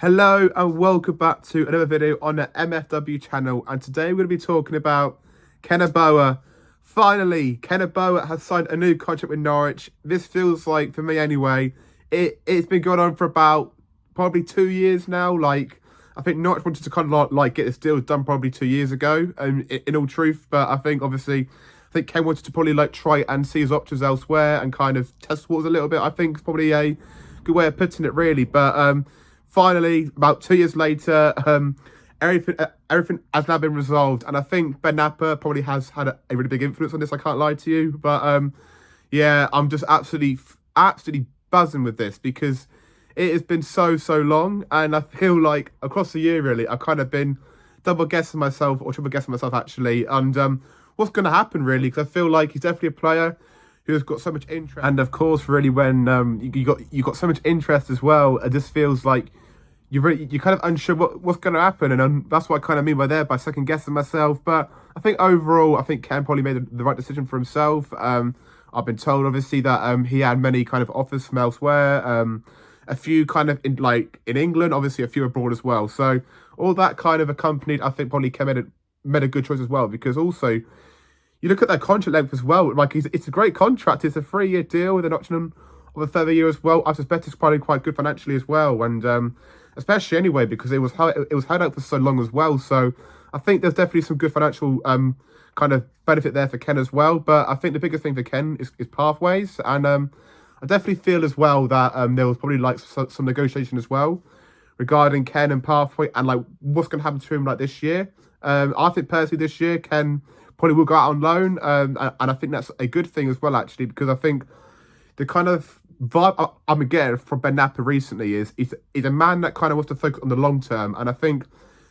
Hello and welcome back to another video on the MFW channel, and today we're going to be talking about Ken Aboh. Finally, Ken Aboh has signed a new contract with Norwich. This feels like, for me anyway, it's been going on for about probably 2 years now. I think Norwich wanted to kind of get this deal done probably 2 years ago, in all truth, but I think Ken wanted to probably try and see his options elsewhere and kind of test waters a little bit. I think it's probably a good way of putting it, really, but finally, about 2 years later, everything has now been resolved, and I think Ben Napper probably has had a really big influence on this. I can't lie to you, but yeah, I'm just absolutely buzzing with this because it has been so long, and I feel like across the year, really, I've kind of been double guessing myself or triple guessing myself actually, and what's going to happen really, because I feel like he's definitely a player who's got so much interest, and of course, really, when you got so much interest as well, it just feels like you're kind of unsure what's going to happen, and that's what I kind of mean by second guessing myself. But I think overall, I think Ken probably made the right decision for himself. I've been told, obviously, that he had many kind of offers from elsewhere, a few kind of in England, obviously a few abroad as well. So all that kind of accompanied, I think probably Ken made a good choice as well, because also you look at their contract length as well. It's a great contract. It's a 3-year deal with an option of a further year as well. I suspect it's probably quite good financially as well, and especially anyway because it was held out for so long as well. So I think there's definitely some good financial kind of benefit there for Ken as well. But I think the biggest thing for Ken is pathways, and I definitely feel as well that there was probably some negotiation as well regarding Ken and pathway and what's going to happen to him this year. I think personally this year Ken probably will go out on loan, and I think that's a good thing as well, actually, because I think the kind of vibe I'm getting from Ben Napper recently is a man that kind of wants to focus on the long term, and I think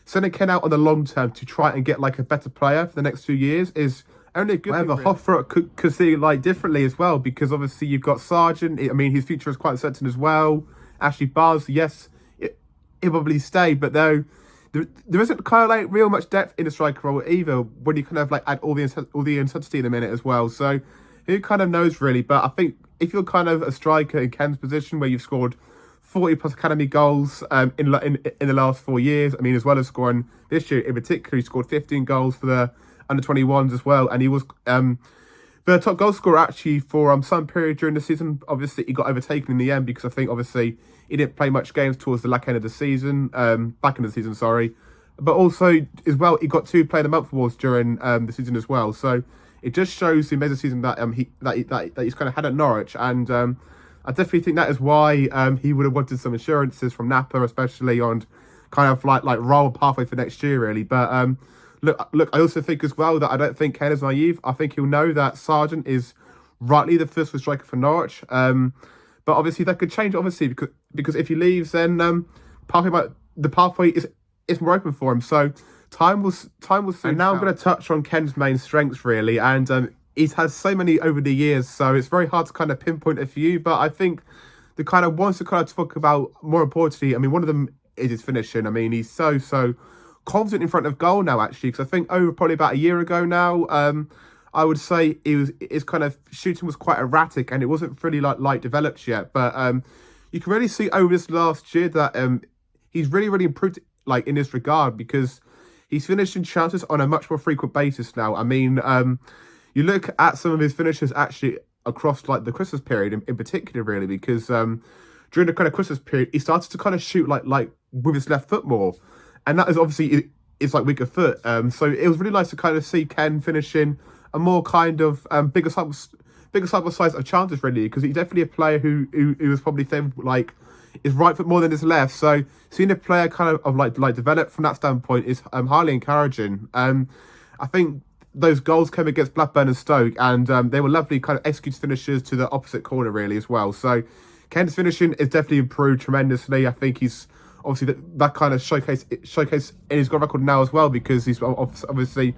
sending Ken out on the long term to try and get a better player for the next few years is only a good thing. However, Hoffer could see differently as well, because obviously you've got Sargent. I mean, his future is quite certain as well. Ashley Barnes, yes, he'll probably stay, but though there isn't kind of real much depth in the striker role either, when you kind of add all the intensity in a minute as well. So who kind of knows really? But I think if you're kind of a striker in Ken's position, where you've scored 40 plus academy goals in the last 4 years, I mean, as well as scoring this year in particular, he scored 15 goals for the under-21s as well, and he was the top goal scorer actually for some period during the season. Obviously, he got overtaken in the end because I think obviously he didn't play much games towards the back end of the season, sorry. But also as well, he got 2 Player of the Month awards during the season as well. So it just shows the amazing season that he's kind of had at Norwich, and I definitely think that is why he would have wanted some assurances from Napper, especially on kind of role pathway for next year, really. But look, I also think as well that I don't think Ken is naive. I think he'll know that Sargent is rightly the first striker for Norwich. But obviously that could change, obviously, because if he leaves, then the pathway is more open for him. So time will soon. And now I'm going to touch on Ken's main strengths, really, and he's had so many over the years, so it's very hard to kind of pinpoint a few. But I think the kind of ones to kind of talk about more importantly, I mean, one of them is his finishing. I mean, he's so confident in front of goal now, actually, because I think over probably about a year ago now, I would say his kind of shooting was quite erratic, and it wasn't really light developed yet. But you can really see over this last year that he's really improved in this regard, because he's finishing chances on a much more frequent basis now. I mean, you look at some of his finishes actually across the Christmas period in particular, really, because during the kind of Christmas period, he started to kind of shoot like with his left foot more, and that is obviously it's weaker foot. So it was really nice to kind of see Ken finishing a more kind of bigger sample size of chances, really, because he's definitely a player who was probably favoured his right foot more than his left. So seeing a player kind of develop from that standpoint is highly encouraging. I think those goals came against Blackburn and Stoke, and they were lovely kind of executed finishes to the opposite corner, really, as well. So Ken's finishing is definitely improved tremendously. I think he's obviously that kind of showcase in his goal record now as well, because he's obviously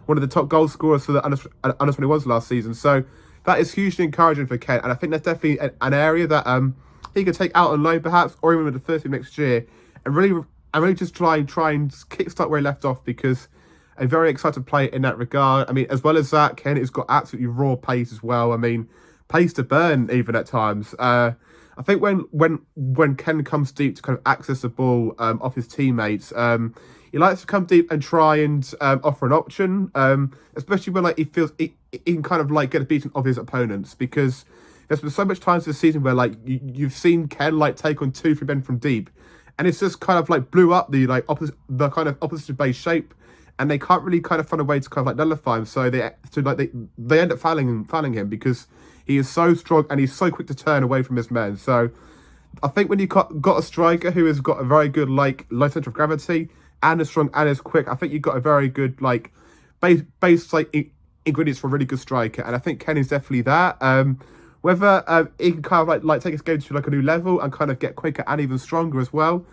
one of the top goal scorers for the under 21s last season. So that is hugely encouraging for Ken, and I think that's definitely an area that he could take out on loan perhaps, or even with the first team next year, and really just try and kickstart where he left off, because a very excited player in that regard. I mean, as well as that, Ken has got absolutely raw pace as well. I mean, pace to burn even at times. I think when Ken comes deep to kind of access the ball off his teammates, he likes to come deep and try and offer an option, especially when like he feels he can kind of like get a beating of his opponents, because there's been so much times this season where like you've seen Ken like take on 2-3 men from deep, and it's just kind of like blew up the kind of opposition base shape, and they can't really kind of find a way to kind of like nullify him. So they end up fouling him because he is so strong and he's so quick to turn away from his men. So I think when you got a striker who has got a very good like low center of gravity and is strong and is quick, I think you've got a very good like base like ingredients for a really good striker. And I think Ken is definitely that. Whether he can kind of like take his game to like a new level and kind of get quicker and even stronger as well,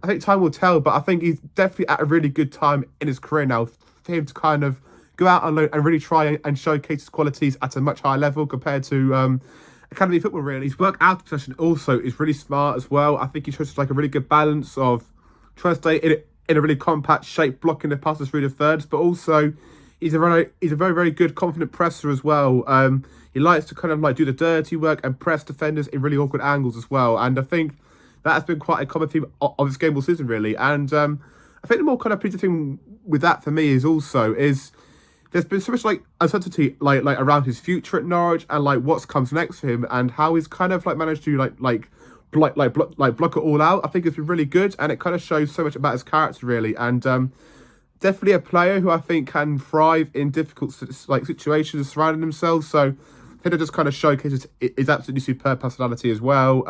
I think time will tell. But I think he's definitely at a really good time in his career now for him to kind of go out on loan and really try and showcase his qualities at a much higher level compared to academy football. Really, his work out of possession also is really smart as well. I think he shows like a really good balance of trying to stay in a really compact shape, blocking the passes through the thirds, but also he's a very good confident presser as well. He likes to kind of like do the dirty work and press defenders in really awkward angles as well. And I think that has been quite a common theme of this game all season, really. And I think the more kind of pleasing thing with that for me is there's been so much like uncertainty like around his future at Norwich and like what comes next for him and how he's kind of like managed to block it all out. I think it's been really good, and it kind of shows so much about his character, really. And definitely a player who I think can thrive in difficult like situations surrounding himself. So I think it just kind of showcases his absolutely superb personality as well.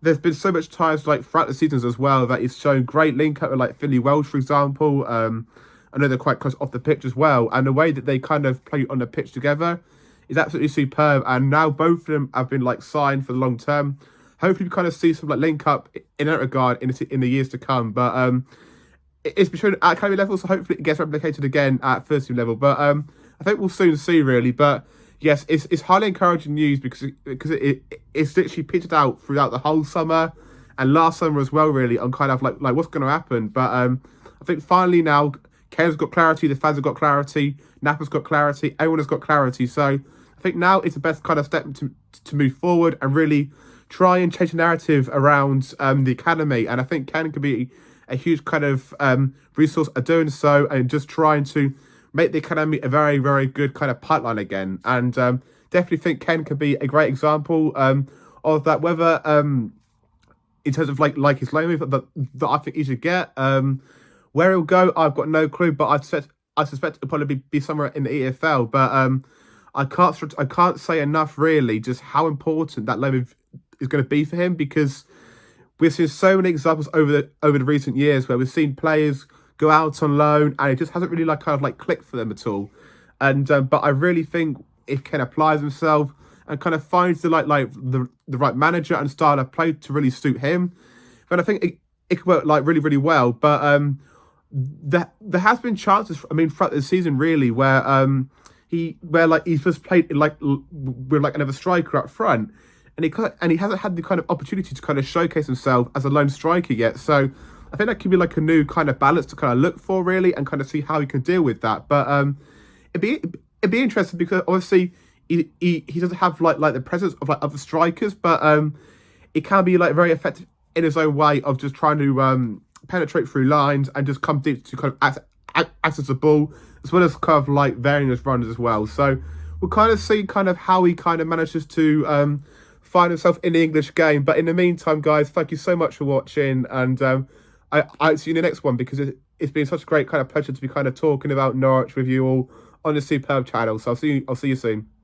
There's been so much times like throughout the seasons as well that he's shown great link up with like Finley Welsh, for example. I know they're quite close off the pitch as well, and the way that they kind of play on the pitch together is absolutely superb. And now both of them have been like signed for the long term. Hopefully, we kind of see some like link up in that regard in the years to come. But it's been shown at academy level, so hopefully it gets replicated again at first team level. But I think we'll soon see, really. But yes, it's highly encouraging news because it's literally petered out throughout the whole summer and last summer as well, really, on kind of like what's going to happen. But I think finally now Ken's got clarity, the fans have got clarity, Napa's got clarity, everyone has got clarity. So I think now it's the best kind of step to move forward and really try and change the narrative around the academy. And I think Ken could be a huge kind of resource at doing so and just trying to make the academy a very, very good kind of pipeline again. And definitely think Ken could be a great example of that, whether in terms of like his loan move that I think he should get. Where he'll go, I've got no clue, but I suspect it'll probably be somewhere in the EFL. But I can't say enough, really, just how important that loan move is going to be for him, because we've seen so many examples over the recent years where we've seen players go out on loan and it just hasn't really clicked for them at all. And but I really think if Ken applies himself and kind of finds the right manager and style of play to really suit him, then I think it could work really, really well. But there has been chances, throughout the season, really, where he first played with another striker up front, and he hasn't had the kind of opportunity to kind of showcase himself as a lone striker yet. So I think that could be like a new kind of balance to kind of look for, really, and kind of see how he can deal with that. But it'd be interesting because obviously he doesn't have like the presence of other strikers, but it can be very effective in his own way of just trying to penetrate through lines and just come deep to kind of access the ball, as well as kind of varying his runs as well. So we'll kind of see kind of how he kind of manages to find himself in the English game. But in the meantime, guys, thank you so much for watching, and I'll see you in the next one, because it's been such a great kind of pleasure to be kind of talking about Norwich with you all on this superb channel. So I'll see you soon.